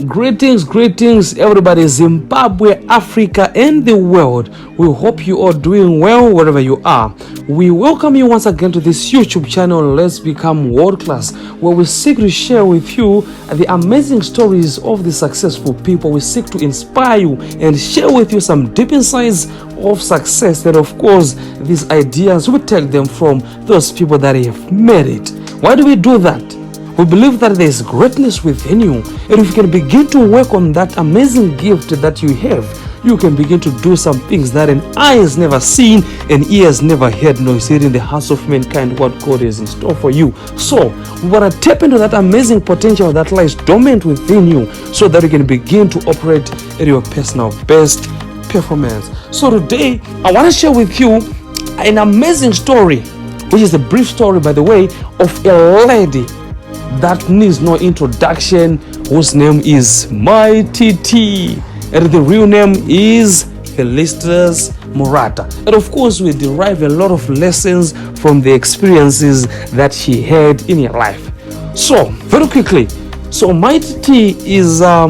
Greetings, everybody, Zimbabwe, Africa, and the world. We hope you are doing well wherever you are. We welcome you once again to this YouTube channel, Let's Become World Class, where we seek to share with you the amazing stories of the successful people. We seek to inspire you and share with you some deep insights of success. And of course, these ideas, we take them from those people that have made it. Why do we do that? We believe that there is greatness within you, and if you can begin to work on that amazing gift that you have, you can begin to do some things that an eye has never seen and ears never heard, nor is it in the hearts of mankind what God has in store for you. So we want to tap into that amazing potential that lies dormant within you, so that you can begin to operate at your personal best performance. So today I want to share with you an amazing story, which is a brief story, by the way, of a lady that needs no introduction, whose name is Mighty T, and the real name is Felicitas Murata. And of course, we derive a lot of lessons from the experiences that she had in her life. So very quickly, so Mighty T is a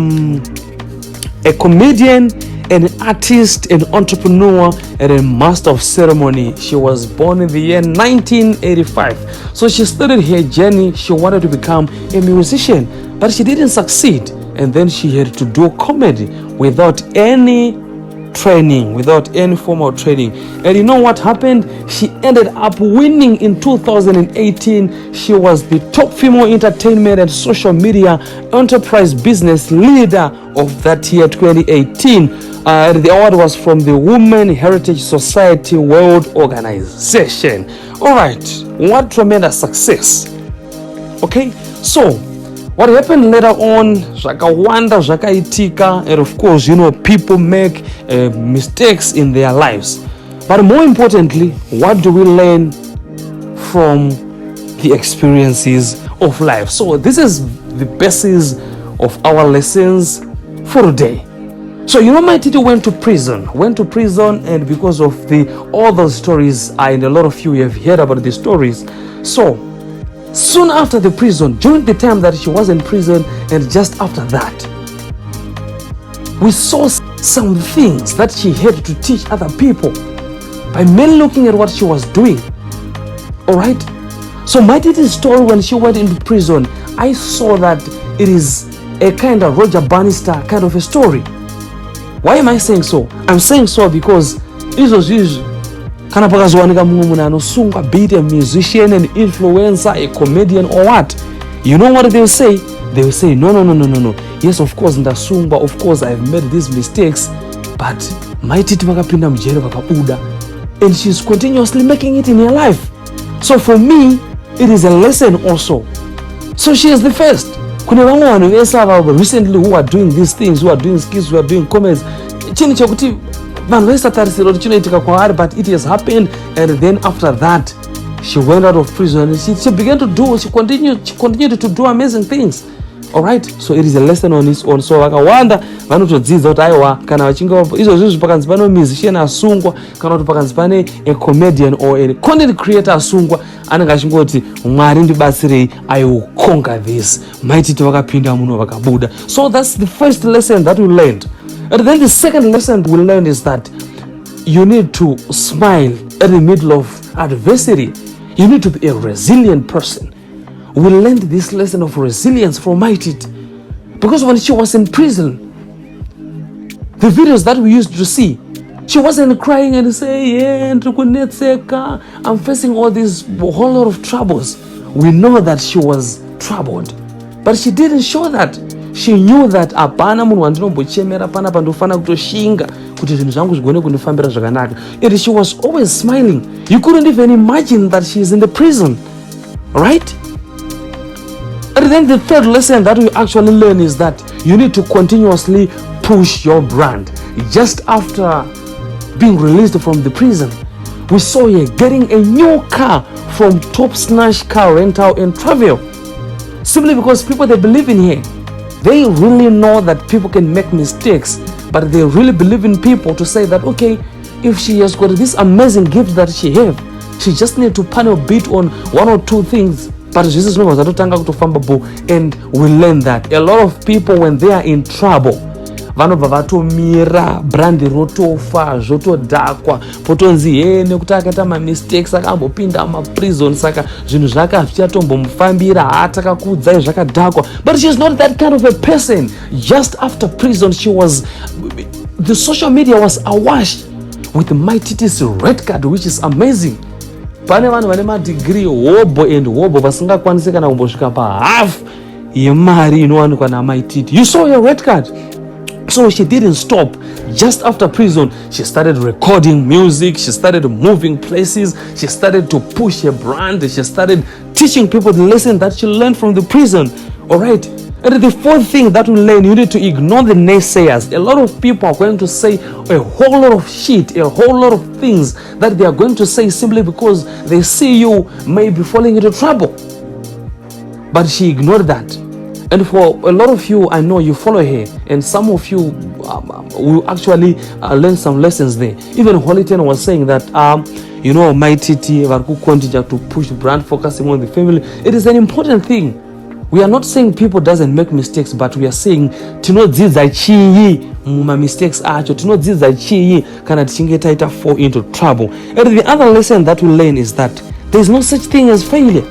comedian, an artist, an entrepreneur, and a master of ceremony. She was born in the year 1985. So she started her journey. She wanted to become a musician, but she didn't succeed. And then she had to do comedy without any training, without any formal training. And you know what happened? She ended up winning in 2018. She was the top female entertainment and social media enterprise business leader of that year 2018. The award was from the Women Heritage Society World Organization. All right, what tremendous success. Okay, so what happened later on, zvakawanda zvakaitika, and of course, you know, people make mistakes in their lives. But more importantly, what do we learn from the experiences of life? So this is the basis of our lessons for today. So you know, Mighty T went to prison, and because of all those stories, and a lot of you have heard about the stories. So soon after the prison, during the time that she was in prison, and just after that, we saw some things that she had to teach other people by merely looking at what she was doing. All right. So Mighty T's story, when she went into prison, I saw that it is a kind of Roger Bannister kind of a story. Why am I saying so? I'm saying so because izozvizvi kana pakazowanika mumwe munhu anosungwa, be it a musician, an influencer, a comedian, or what, you know what they will say? They will say, no. Yes, of course ndasungwa, of course I've made these mistakes, but Mighty T vakapinda mujere vakabuda, and she's continuously making it in her life. So for me, it is a lesson also. So she is the first. Kune vamwe vanhu vese ava recently who are doing these things, who are doing skits, who are doing comments, chinhu chekuti vanhu vaisatarisira kuti chinoitika kwaari, but it has happened. And then after that, she went out of prison and she began to do, she continued to do amazing things. All right, so it is a lesson on its own. So vakawanda vanotodzidza kuti aiwa, kana vachinge izvozvizvi pakanzi pano musician asungwa, kana kuti pakanzi pane a comedian or a content creator asungwa, anenge achingoti Mwari ndibatsirei, I will conquer this. Mighty T vakapinda muno vakabuda. So that's the first lesson that we learned. And then the second lesson we learned is that you need to smile in the middle of adversity. You need to be a resilient person. We learned this lesson of resilience from Mighty T, because when she was in prison, the videos that we used to see, she wasn't crying and saying, yeah, I'm facing all these whole lot of troubles. We know that she was troubled, but she didn't show that. She knew that apana munhu wandinombochemera panapa ndofana kutoshinga kuti zvinhu zvangu zvigone kundifambira zvakanaka. And she was always smiling. You couldn't even imagine that she is in the prison, right? And then the third lesson that we actually learn is that you need to continuously push your brand. Just after being released from the prison, we saw her getting a new car from Top Snatch Car Rental and Travel, simply because people, they believe in her. They really know that people can make mistakes, but they really believe in people to say that, okay, if she has got this amazing gift that she has, she just need to panel beat on one or two things but zvese zvinobva zvatotanga kutofamba bo, and we learn that a lot of people when they are in trouble vanobva vatomira brandi rotofa zvotodhakwa potonzi nekuti akaita mistakes akambopinda prison saka zvinhu zvichatombomufambira haatakakuudzai zvakadhakwa. But she's not that kind of a person. Just after prison, the social media was awash with Maititi's red card, which is amazing. Pane vanhu vane madegree hobo and hobo vasingakwanisi kana kumbosvika half yemari inowanikwa naMaititi. You saw your red card. So she didn't stop. Just after prison, she started recording music, she started moving places, she started to push her brand, she started teaching people the lesson that she learned from the prison. All right. And the fourth thing that we learn, you need to ignore the naysayers. A lot of people are going to say a whole lot of shit, a whole lot of things that they are going to say simply because they see you maybe falling into trouble. But she ignored that. And for a lot of you, I know you follow her, and some of you will actually learn some lessons there. Even Holiton was saying that, Maititi, continue to push brand, focusing on the family. It is an important thing. We are not saying people doesn't make mistakes, but we are saying tinodzidza chii muma mistakes acho, tinodzidza chii kana tichinge taita fall into trouble. And the other lesson that we learn is that there is no such thing as failure,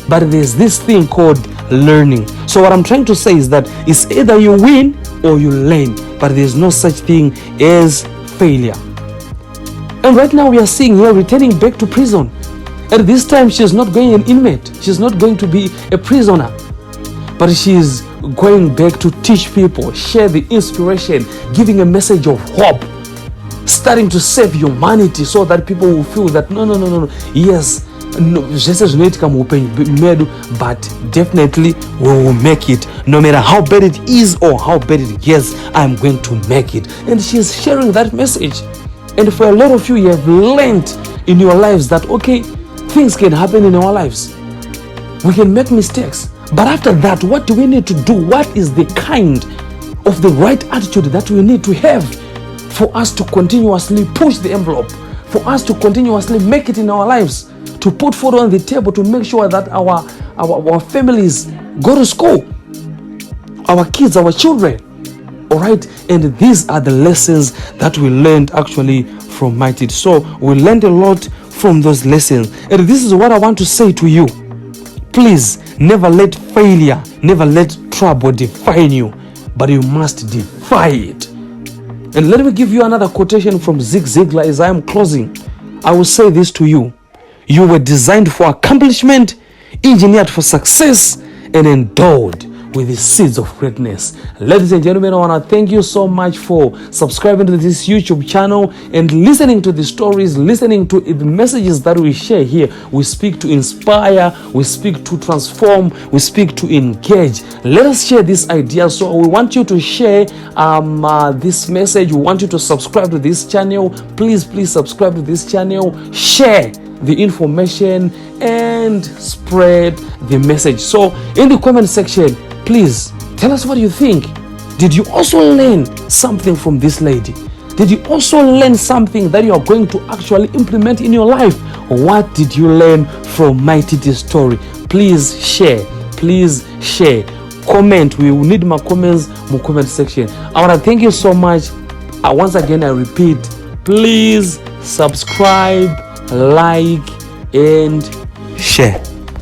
but there's this thing called learning. So what I'm trying to say is that it's either you win or you learn, but there's no such thing as failure. And right now we are seeing her returning back to prison. And this time she's not going an inmate. She's not going to be a prisoner, but she's going back to teach people, share the inspiration, giving a message of hope, starting to save humanity so that people will feel that no. Yes, zvese zvinoitika muupenyu medu, but definitely we will make it. No matter how bad it is or how bad it gets, I'm going to make it. And she's sharing that message. And for a lot of you, you have learned in your lives that, okay, things can happen in our lives. We can make mistakes. But after that, what do we need to do? What is the kind of the right attitude that we need to have for us to continuously push the envelope, for us to continuously make it in our lives, to put food on the table, to make sure that our families go to school, our kids, our children. All right. And these are the lessons that we learned actually from Mighty. So we learned a lot from those lessons. And this is what I want to say to you. Please never let failure, never let trouble define you, but you must defy it. And let me give you another quotation from Zig Ziglar as I am closing. I will say this to you. You were designed for accomplishment, engineered for success, and endowed with the seeds of greatness. Ladies and gentlemen, I want to thank you so much for subscribing to this YouTube channel and listening to the stories, listening to the messages that we share here. We speak to inspire, we speak to transform, we speak to engage. Let us share this idea. So we want you to share this message. We want you to subscribe to this channel. Please subscribe to this channel. Share the information and spread the message. So in the comment section, please tell us what you think. Did you also learn something from this lady? Did you also learn something that you are going to actually implement in your life? What did you learn from Maititi's story? Please share. Please share. Comment. We will need my comments in the comment section. I want to thank you so much. Once again, I repeat, please subscribe, like, and share.